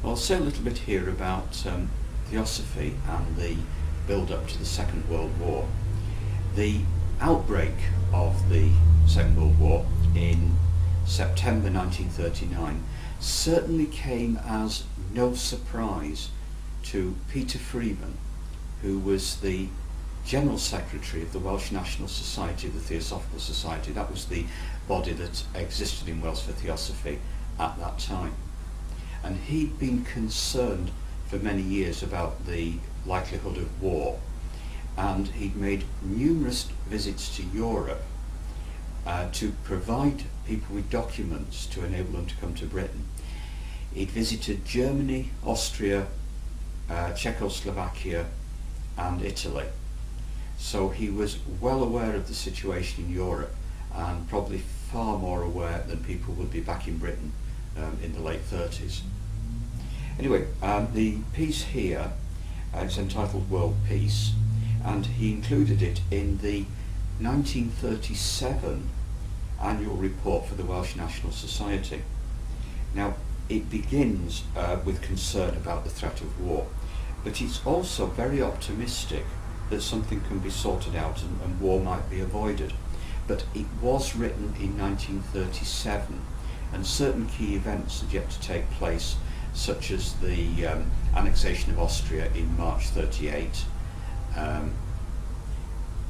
I'll say a little bit here about Theosophy and the build-up to the Second World War. The outbreak of the Second World War in September 1939 certainly came as no surprise to Peter Freeman, who was the General Secretary of the Welsh National Society, the Theosophical Society. That was the body that existed in Wales for Theosophy at that time. And he'd been concerned for many years about the likelihood of war, and he'd made numerous visits to Europe to provide people with documents to enable them to come to Britain. He'd visited Germany, Austria, Czechoslovakia and Italy. So he was well aware of the situation in Europe, and probably far more aware than people would be back in Britain in the late 30s. Anyway, the piece here is entitled World Peace, and he included it in the 1937 annual report for the Welsh National Society. Now, it begins with concern about the threat of war, but it's also very optimistic that something can be sorted out and war might be avoided. But it was written in 1937, and certain key events had yet to take place, such as the annexation of Austria in March 38,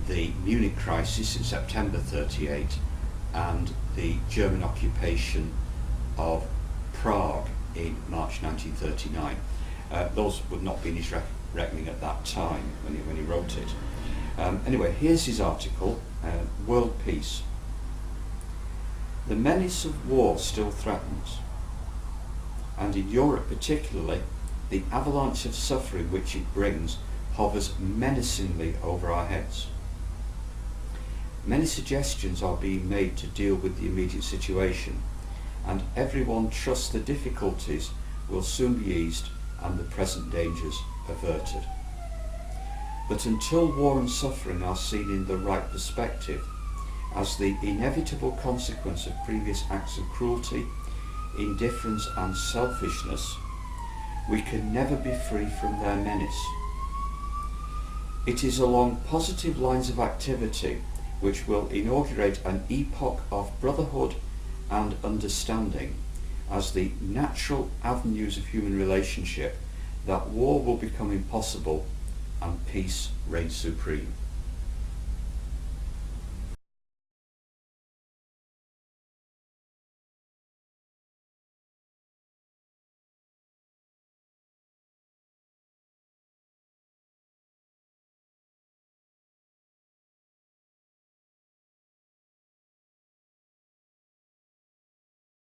the Munich crisis in September 38, and the German occupation of Prague in March 1939. Those would not be in his reckoning at that time when he wrote it. Anyway, here's his article, World Peace. The menace of war still threatens, and in Europe particularly, the avalanche of suffering which it brings hovers menacingly over our heads. Many suggestions are being made to deal with the immediate situation, and everyone trusts the difficulties will soon be eased and the present dangers averted. But until war and suffering are seen in the right perspective, as the inevitable consequence of previous acts of cruelty, indifference and selfishness, we can never be free from their menace. It is along positive lines of activity which will inaugurate an epoch of brotherhood and understanding as the natural avenues of human relationship that war will become impossible and peace reign supreme.